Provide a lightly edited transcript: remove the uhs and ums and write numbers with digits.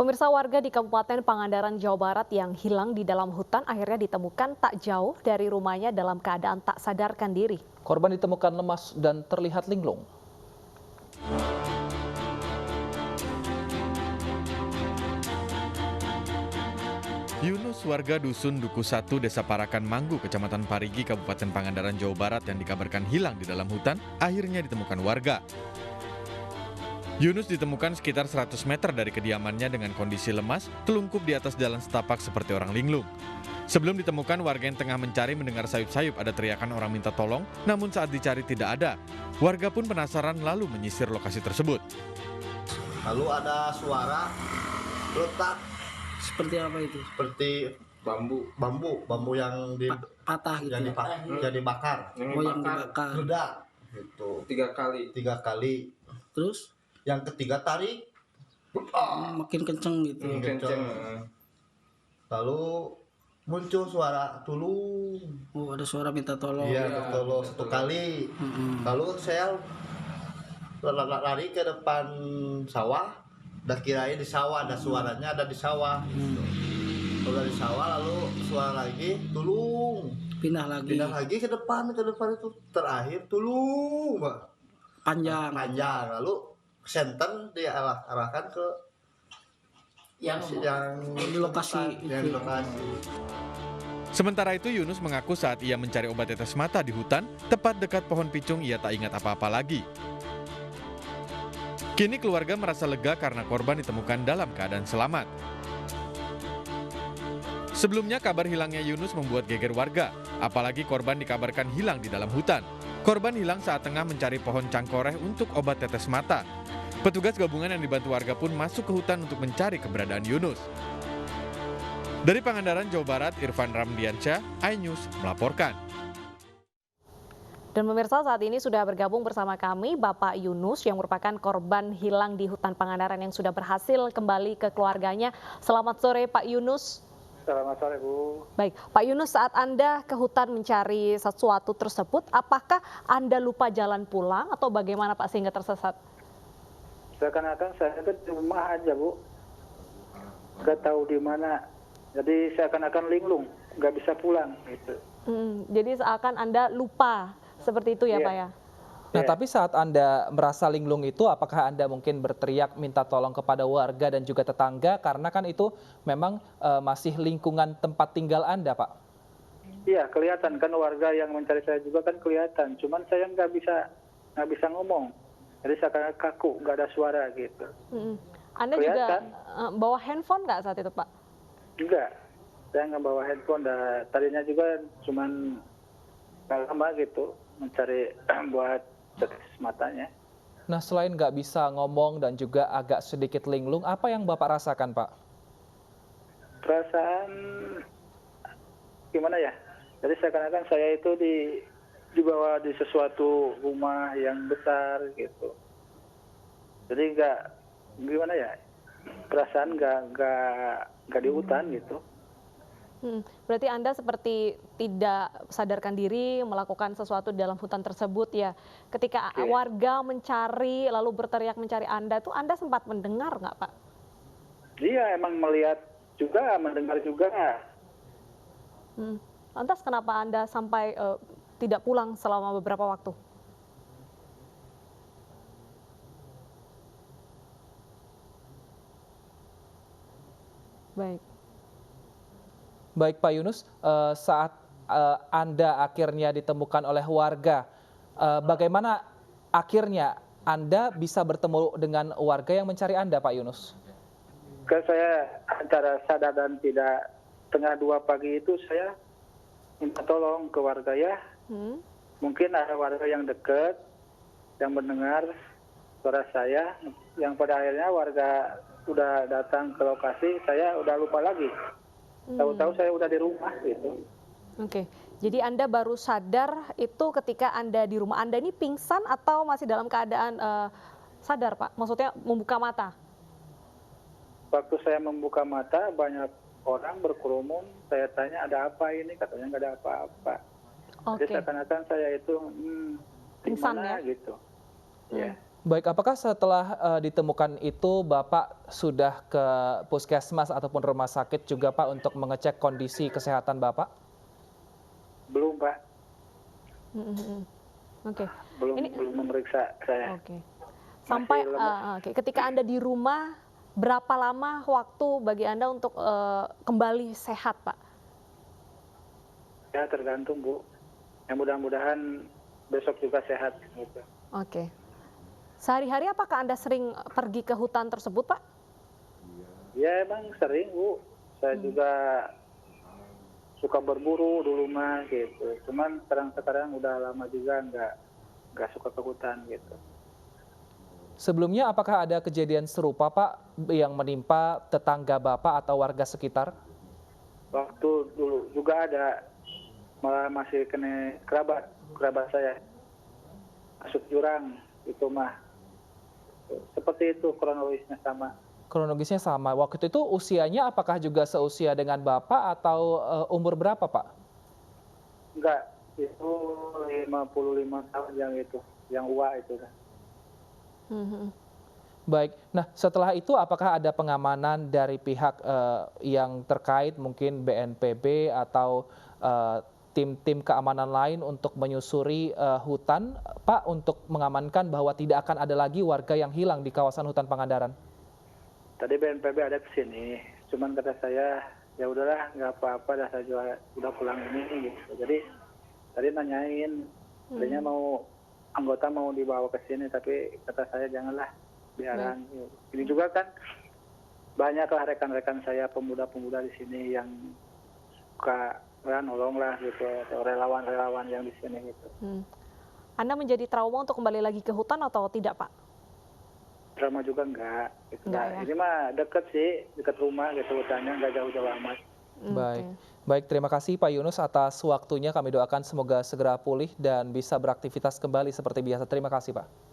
Pemirsa, warga di Kabupaten Pangandaran, Jawa Barat yang hilang di dalam hutan akhirnya ditemukan tak jauh dari rumahnya dalam keadaan tak sadarkan diri. Korban ditemukan lemas dan terlihat linglung. Yunus, warga Dusun Duku 1, Desa Parakan Manggu, Kecamatan Parigi, Kabupaten Pangandaran, Jawa Barat yang dikabarkan hilang di dalam hutan, akhirnya ditemukan warga. Yunus ditemukan sekitar 100 meter dari kediamannya dengan kondisi lemas, telungkup di atas jalan setapak seperti orang linglung. Sebelum ditemukan, warga yang tengah mencari mendengar sayup-sayup ada teriakan orang minta tolong, namun saat dicari tidak ada. Warga pun penasaran lalu menyisir lokasi tersebut. Lalu ada suara letak Seperti apa itu? seperti bambu yang Patah gitu. yang dibakar, Yang dibakar. meledak gitu. 3 kali. Terus Yang ketiga tarik makin kenceng gitu. kenceng. Lalu muncul suara tulung. Oh, ada suara minta tolong. Iya, betul, 1 kali. Lalu saya lari ke depan sawah. Udah kirain di sawah, ada suaranya ada di sawah. Udah di sawah, lalu suara lagi tulung. Pindah lagi. Ke depan itu terakhir tulung, Mbak. Panjang. Lalu senter diarahkan ke yang di lokasi yang di itu. lokasi. Sementara itu, Yunus mengaku saat ia mencari obat tetes mata di hutan, tepat dekat pohon picung, ia tak ingat apa-apa lagi. Kini keluarga merasa lega karena korban ditemukan dalam keadaan selamat. Sebelumnya kabar hilangnya Yunus membuat geger warga, apalagi korban dikabarkan hilang di dalam hutan. Korban hilang saat tengah mencari pohon cangkoreh untuk obat tetes mata. Petugas gabungan yang dibantu warga pun masuk ke hutan untuk mencari keberadaan Yunus. Dari Pangandaran, Jawa Barat, Irfan Ramdiansyah, iNews melaporkan. Dan pemirsa, saat ini sudah bergabung bersama kami Bapak Yunus yang merupakan korban hilang di hutan Pangandaran yang sudah berhasil kembali ke keluarganya. Selamat sore Pak Yunus. Selamat sore, Bu. Baik, Pak Yunus, saat Anda ke hutan mencari sesuatu tersebut, apakah Anda lupa jalan pulang atau bagaimana Pak sehingga tersesat? Seakan-akan saya ke rumah aja, Bu. Nggak tahu di mana. Jadi seakan-akan linglung, nggak bisa pulang gitu. Jadi seakan Anda lupa, seperti itu ya Iya. Pak ya? Nah, Ya. tapi saat Anda merasa linglung itu, apakah Anda mungkin berteriak minta tolong kepada warga dan juga tetangga? Karena kan itu memang masih lingkungan tempat tinggal Anda, Pak. Iya, kelihatan kan warga yang mencari saya juga kan kelihatan. Cuman saya nggak bisa ngomong. Jadi seakan-akan kaku, nggak ada suara gitu. Anda Kelihatan. juga bawa handphone nggak saat itu Pak? Enggak, saya nggak bawa handphone. Tadinya juga cuman nggak lama gitu mencari buat tetes matanya. Nah, selain nggak bisa ngomong dan juga agak sedikit linglung, apa yang Bapak rasakan, Pak? Perasaan gimana ya? Jadi seakan-akan saya itu dibawa di sesuatu rumah yang besar gitu. Jadi gimana ya? Perasaan nggak di hutan gitu. Berarti Anda seperti tidak sadarkan diri melakukan sesuatu di dalam hutan tersebut ya. Ketika Oke. warga mencari lalu berteriak mencari Anda tuh Anda sempat mendengar nggak Pak? Dia emang melihat juga, mendengar juga. Lantas kenapa Anda sampai tidak pulang selama beberapa waktu? Baik. Baik, Pak Yunus, saat Anda akhirnya ditemukan oleh warga, bagaimana akhirnya Anda bisa bertemu dengan warga yang mencari Anda, Pak Yunus? Kan saya antara sadar dan tidak, tengah 2 pagi itu saya minta tolong ke warga ya. Mungkin ada warga yang dekat, yang mendengar suara saya, yang pada akhirnya warga udah datang ke lokasi, saya udah lupa lagi. Tahu-tahu saya udah di rumah gitu. Oke, jadi Anda baru sadar itu ketika Anda di rumah. Anda ini pingsan atau masih dalam keadaan sadar Pak? Maksudnya membuka mata? Waktu saya membuka mata, banyak orang berkerumun. Saya tanya ada apa ini, katanya nggak ada apa-apa. Oke. Jadi seakan-akan saya itu Pingsan gimana ya? gitu. Ya. Baik, apakah setelah ditemukan itu Bapak sudah ke puskesmas ataupun rumah sakit juga Pak untuk mengecek kondisi kesehatan Bapak? Belum, Pak. Mhm, mhm. Oke. Belum memeriksa saya. Oke. Sampai oke, ketika Anda di rumah, berapa lama waktu bagi Anda untuk kembali sehat, Pak? Ya tergantung, Bu. Ya mudah-mudahan besok juga sehat gitu. Oke. Sehari-hari apakah Anda sering pergi ke hutan tersebut, Pak? Ya emang sering, Bu. Saya juga suka berburu dulu mah gitu. Cuman sekarang udah lama juga nggak suka ke hutan gitu. Sebelumnya apakah ada kejadian serupa Pak yang menimpa tetangga Bapak atau warga sekitar? Waktu dulu juga ada, malah masih kena kerabat saya masuk jurang itu mah. Seperti itu kronologisnya sama. Kronologisnya sama. Waktu itu usianya apakah juga seusia dengan Bapak atau umur berapa Pak? Enggak, itu 55 tahun yang UA itu kan. Baik. Nah, setelah itu apakah ada pengamanan dari pihak yang terkait, mungkin BNPB atau tim-tim keamanan lain untuk menyusuri hutan, Pak, untuk mengamankan bahwa tidak akan ada lagi warga yang hilang di kawasan hutan Pangandaran? Tadi BNPB ada ke sini, cuman kata saya ya udahlah nggak apa-apa, dah saya juga udah pulang ini gitu. Jadi tadi nanyain, tadinya anggota mau dibawa ke sini, tapi kata saya janganlah, biaran. Ini juga kan banyaklah rekan-rekan saya pemuda-pemuda di sini yang suka nolong lah gitu, atau relawan-relawan yang di sini gitu. Anda menjadi trauma untuk kembali lagi ke hutan atau tidak, Pak? Trauma juga enggak. Gitu. Enggak, ya? Ini mah deket sih, deket rumah gitu, hutannya nggak jauh-jauh amat. Baik. Baik, terima kasih Pak Yunus atas waktunya. Kami doakan semoga segera pulih dan bisa beraktivitas kembali seperti biasa. Terima kasih Pak.